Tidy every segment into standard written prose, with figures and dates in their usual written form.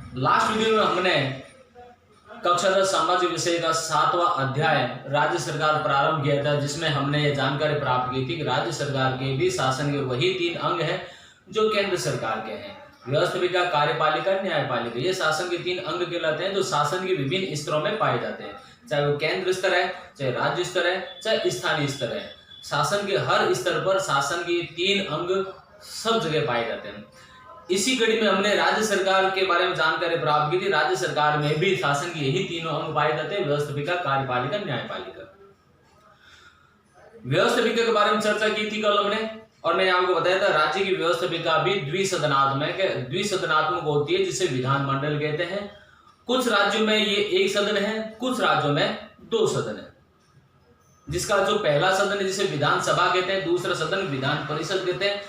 Last video में हमने कक्षा 10 सामाजिक विषय का 7वां अध्याय राज्य सरकार प्रारंभ किया था, जिसमें हमने ये जानकारी प्राप्त की थी कि राज्य सरकार के भी शासन के वही 3 अंग हैं जो केंद्र सरकार के हैं। व्यवस्थापिका, कार्यपालिका, न्यायपालिका। ये शासन के 3 अंग कहलाते हैं जो शासन के विभिन्न स्तरों में पाए जाते हैं, चाहे वो केंद्र स्तर है, चाहे राज्य स्तर है, चाहे स्थानीय स्तर है। शासन के हर स्तर पर शासन के 3 अंग सब जगह पाए जाते हैं। इसी कड़ी में हमने राज्य सरकार के बारे में जानकारी प्राप्त की थी। राज्य सरकार में भी शासन के यही 3 अंग पाए जाते हैं, व्यवस्थापिका, कार्यपालिका, न्यायपालिका। व्यवस्थापिका के बारे में चर्चा की थी कल हमने, और मैंने आपको बताया था राज्य की व्यवस्थापिका भी द्विसदनात्मक होती है, जिसे विधानमंडल कहते हैं। कुछ राज्यों में ये 1 सदन है, कुछ राज्यों में 2 सदन है। जिसका जो पहला सदन है जिसे विधानसभा कहते हैं, दूसरा सदन विधान परिषद कहते हैं।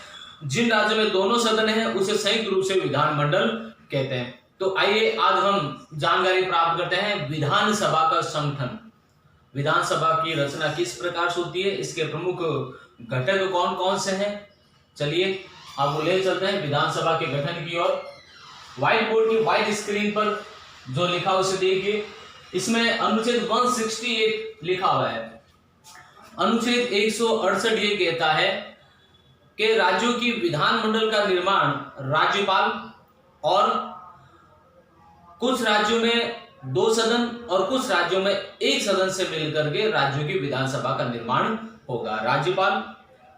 जिन राज्यों में दोनों सदन हैं उसे संयुक्त रूप से विधानमंडल कहते हैं। तो आइए आज हम जानकारी प्राप्त करते हैं विधानसभा का संगठन। विधानसभा की रचना किस प्रकार से होती है, इसके प्रमुख घटक कौन कौन से हैं। चलिए आपको ले चलते हैं विधानसभा के गठन की ओर। व्हाइट बोर्ड की व्हाइट स्क्रीन पर जो लिखा उसे देखिए। इसमें अनुच्छेद 168 लिखा हुआ है। अनुच्छेद 168 ये कहता है कि राज्यों की विधानमंडल का निर्माण राज्यपाल और कुछ राज्यों में 2 सदन और कुछ राज्यों में 1 सदन से मिलकर के राज्यों की विधानसभा का निर्माण होगा। राज्यपाल,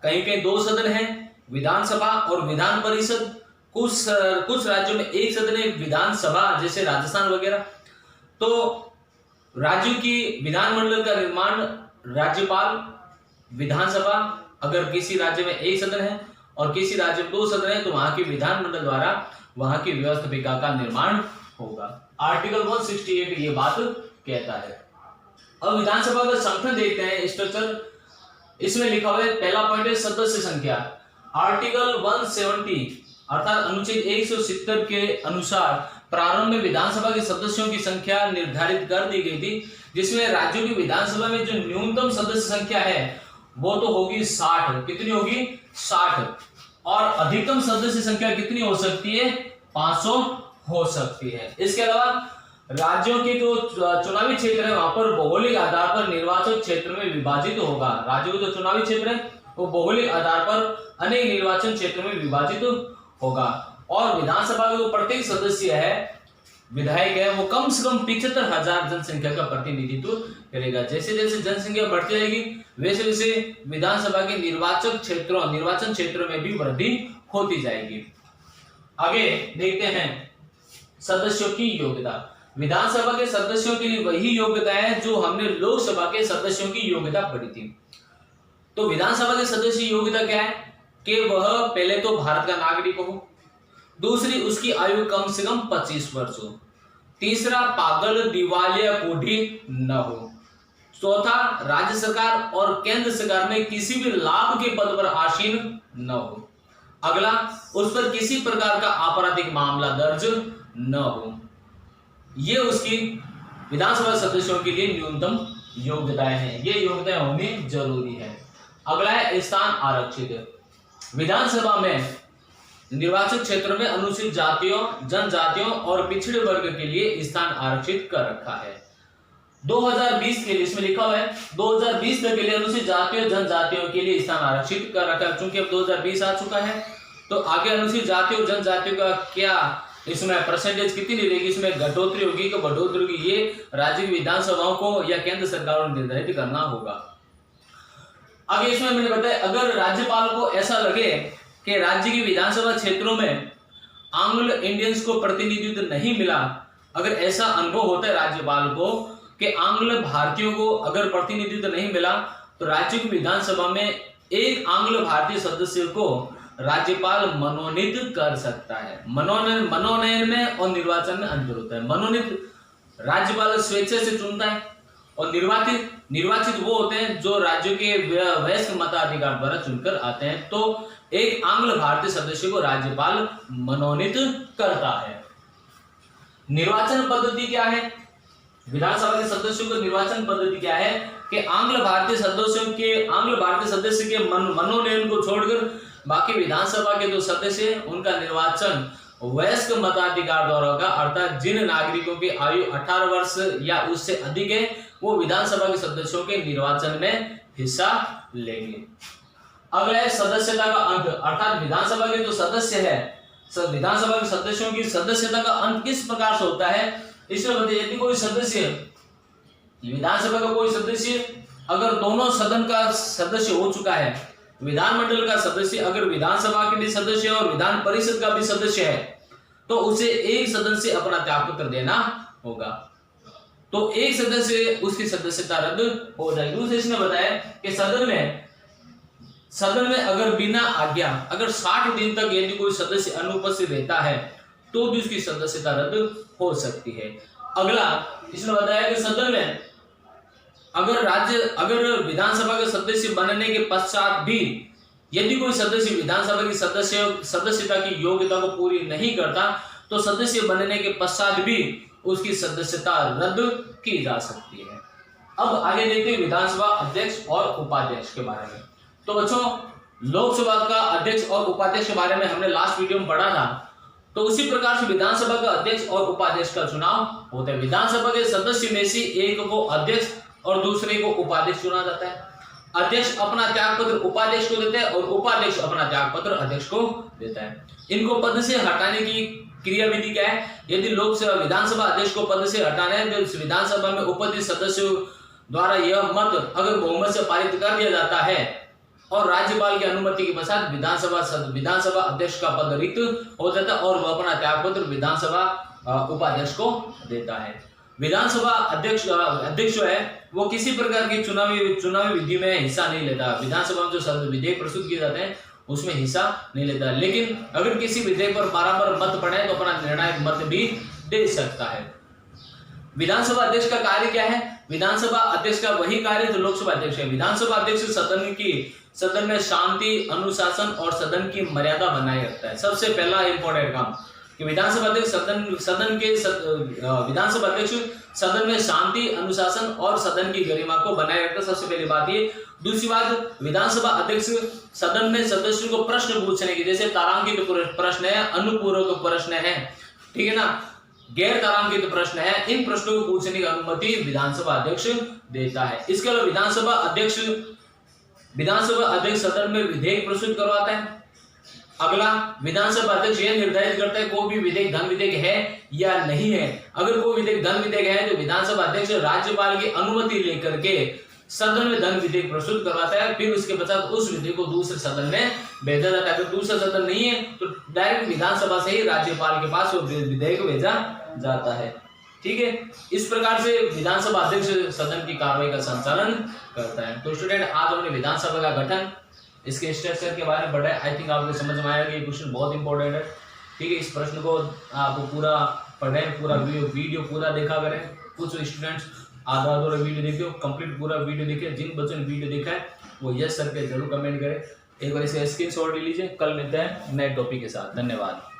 कहीं कहीं 2 सदन हैं, विधानसभा और विधान परिषद। कुछ राज्यों में 1 सदन है, विधानसभा जैसे राजस्थान वगैरह। तो राज्यों की विधानमंडल का निर्माण राज्यपाल, विधानसभा, अगर किसी राज्य में 1 सदन है और किसी राज्य में 2 सदन है तो वहां की विधानमंडल द्वारा वहां की व्यवस्थापिका का निर्माण होगा। आर्टिकल 168 ये बात कहता है। अब विधानसभा का संगठन देखते हैं, स्ट्रक्चर। इसमें लिखा हुआ है, पहला पॉइंट है सदस्य संख्या। आर्टिकल 170 अर्थात अनुच्छेद 170 के अनुसार प्रारंभ में विधानसभा के सदस्यों की संख्या निर्धारित कर दी गई थी, जिसमें राज्यों की विधानसभा में जो न्यूनतम सदस्य संख्या है वो तो होगी 60। कितनी होगी? 60। और अधिकतम सदस्य संख्या कितनी हो सकती है? 500 हो सकती है। इसके अलावा राज्यों के जो चुनावी क्षेत्र है वहां पर भौगोलिक आधार पर निर्वाचन क्षेत्र में विभाजित होगा। राज्यों के जो चुनावी क्षेत्र है वो भौगोलिक आधार पर अनेक निर्वाचन क्षेत्र में विभाजित होगा। और विधानसभा के जो प्रत्येक सदस्य है, विधायक है, वो कम से कम 75,000 जनसंख्या का प्रतिनिधित्व करेगा। जैसे जैसे जनसंख्या बढ़ती जाएगी वैसे वैसे विधानसभा के निर्वाचन क्षेत्रों में भी वृद्धि होती जाएगी। आगे देखते हैं सदस्यों की योग्यता। विधानसभा के सदस्यों के लिए वही योग्यता है जो हमने लोकसभा के सदस्यों की योग्यता पढ़ी थी। तो विधानसभा के सदस्य की योग्यता क्या है कि वह पहले तो भारत का नागरिक हो, दूसरी उसकी आयु कम से कम 25 वर्ष हो, तीसरा पागल, दिवालिया, कोढ़ी न हो, चौथा राज्य सरकार और केंद्र सरकार में किसी भी लाभ के पद पर आसीन न हो, अगला उस पर किसी प्रकार का आपराधिक मामला दर्ज न हो। ये उसकी विधानसभा सदस्यों के लिए न्यूनतम योग्यताएं हैं। ये योग्यताएं होनी जरूरी है। अगला है स्थान आरक्षित। विधानसभा में निर्वाचन क्षेत्र में अनुसूचित जातियों, जनजातियों और पिछड़े वर्ग के लिए स्थान आरक्षित कर रखा है। 2020 के लिए इसमें लिखा हुआ है 2020 तक के लिए अनुसूचित जातियों, जनजातियों के लिए स्थान आरक्षित कर रखा है। चूंकि अब 2020 आ चुका है तो आगे अनुसूचित जातियों, जनजातियों का क्या इसमें परसेंटेज कितनी रहेगी, इसमें घटोतरी होगी कि बढ़ोतरी होगी, ये राज्य की विधानसभाओं को या केंद्र सरकार को निर्धारित करना होगा। आगे इसमें मैंने बताया, अगर राज्यपाल को ऐसा लगे कि राज्य की विधानसभा क्षेत्रों में आंग्ल इंडियंस को प्रतिनिधित्व नहीं मिला, अगर ऐसा अनुभव होता है राज्यपाल को कि आंग्ल भारतीयों को अगर प्रतिनिधित्व नहीं मिला, तो राज्य की विधानसभा में एक आंग्ल भारतीय सदस्य को राज्यपाल मनोनीत कर सकता है। मनोनयन में और निर्वाचन में अंतर होता है। मनोनीत राज्यपाल स्वेच्छा से चुनता है और निर्वाचित वो होते हैं जो राज्यों के वयस्क मताधिकार द्वारा चुनकर आते हैं। तो एक आंग्ल भारतीय सदस्य को राज्यपाल मनोनीत करता है। निर्वाचन पद्धति क्या है? विधानसभा के सदस्यों को निर्वाचन पद्धति क्या है कि आंग्ल भारतीय सदस्य के मनोनयन को छोड़कर बाकी विधानसभा के जो सदस्य हैं उनका निर्वाचन वयस्क मताधिकार द्वारा होगा, अर्थात जिन नागरिकों की आयु 18 वर्ष या उससे अधिक है वो विधानसभा के सदस्यों के निर्वाचन में हिस्सा लेंगे। अगला है सदस्यता का अंत, अर्थात विधानसभा के जो सदस्य है, विधानसभा के सदस्यों की सदस्यता का अंत किस प्रकार से होता है, इसमें बताइए। यदि कोई सदस्य, विधानसभा का कोई सदस्य अगर दोनों सदन का सदस्य हो चुका है, विधानमंडल का सदस्य अगर विधानसभा के भी सदस्य है और विधान परिषद का भी सदस्य है, तो उसे एक सदन से अपना त्यागपत्र देना होगा, तो एक सदस्य उसकी सदस्यता रद्द हो जाएगी। दूसरे इसने बताया कि सदन में अगर बिना आज्ञा अगर 60 दिन तक यदि कोई सदस्य अनुपस्थित रहता है तो भी उसकी सदस्यता रद्द हो सकती है। अगला इसने बताया कि सदन में अगर विधानसभा के सदस्य बनने के पश्चात भी यदि कोई सदस्य विधानसभा की सदस्यता की योग्यता को पूरी नहीं करता तो सदस्य बनने के पश्चात भी उसकी सदस्यता रद्द की जा सकती है। अब आगे देखते हैं विधानसभा अध्यक्ष और उपाध्यक्ष के बारे में। तो बच्चों, लोकसभा का अध्यक्ष और उपाध्यक्ष के बारे में हमने लास्ट वीडियो में पढ़ा था, तो उसी प्रकार से विधानसभा का अध्यक्ष और उपाध्यक्ष का चुनाव होता है। विधानसभा के सदस्य में से एक को अध्यक्ष और दूसरे को उपाध्यक्ष चुना जाता है। अध्यक्ष अपना त्यागपत्र उपाध्यक्ष को देता है और उपाध्यक्ष अपना त्यागपत्र अध्यक्ष को देता है। इनको पद से हटाने की क्रियाविधि क्या है? यदि लोकसभा विधानसभा अध्यक्ष को पद से हटाना है तो विधानसभा में उपस्थित सदस्यों द्वारा यह मत अगर बहुमत से पारित कर दिया जाता है और राज्यपाल की अनुमति के पश्चात विधानसभा अध्यक्ष का पद रिक्त हो जाता है और वह अपना त्यागपत्र विधानसभा उपाध्यक्ष को देता है। विधानसभा अध्यक्ष जो है वो किसी प्रकार की चुनावी विधि में हिस्सा नहीं लेता। विधानसभा में जो विधेयक प्रस्तुत किए जाते हैं उसमें हिस्सा नहीं लेता, लेकिन अगर किसी विधेयक पर बारंबार मत पड़े तो अपना निर्णायक मत भी दे सकता है। विधानसभा अध्यक्ष का कार्य क्या है? विधानसभा अध्यक्ष का वही कार्य जो लोकसभा अध्यक्ष है। विधानसभा अध्यक्ष सदन में शांति, अनुशासन और सदन की मर्यादा बनाए रखता है। सबसे पहला इंपॉर्टेंट काम कि विधानसभा अध्यक्ष विधानसभा अध्यक्ष सदन में शांति, अनुशासन और सदन की गरिमा को बनाए रखता है। सबसे पहली बात ये। दूसरी बात, विधानसभा अध्यक्ष सदन में सदस्यों को प्रश्न पूछने की, जैसे तारांकित प्रश्न है, अनुपूरक प्रश्न है, ठीक है ना, गैर तारांकित प्रश्न है, इन प्रश्नों को पूछने की अनुमति विधानसभा अध्यक्ष देता है। इसके अलावा विधानसभा अध्यक्ष सदन में विधेयक प्रस्तुत करवाता है। अगला, विधानसभा अध्यक्ष यह निर्धारित करता है कोई भी विधेयक धन विधेयक है या नहीं है। अगर कोई विधेयक धन विधेयक है तो विधानसभा अध्यक्ष राज्यपाल की अनुमति लेकर के सदन में धन विधेयक प्रस्तुत करवाता है, फिर उसके पश्चात उस विधेयक को दूसरे सदन में भेजा जाता है। अगर दूसरा सदन नहीं है तो डायरेक्ट विधानसभा से ही राज्यपाल के पास वो विधेयक भेजा जाता है। ठीक है, इस प्रकार से विधानसभा अध्यक्ष सदन की कार्रवाई का संचालन करता है। तो स्टूडेंट, आज हमने विधानसभा का गठन, इसके स्ट्रक्चर के बारे में पढ़ा है। आई थिंक आपको समझ में आया कि ये क्वेश्चन बहुत इंपॉर्टेंट है। ठीक है, इस प्रश्न को आप पूरा पढ़ें, पूरा वीडियो पूरा देखा करें। कुछ स्टूडेंट्स आधा वीडियो देखिए, कंप्लीट पूरा वीडियो देखिए। जिन बच्चों ने वीडियो देखा है वो यस सर के जरूर कमेंट करें। एक बार इसे स्क्रीनशॉट ले लीजिए। कल मिलते हैं नए टॉपिक के साथ। धन्यवाद।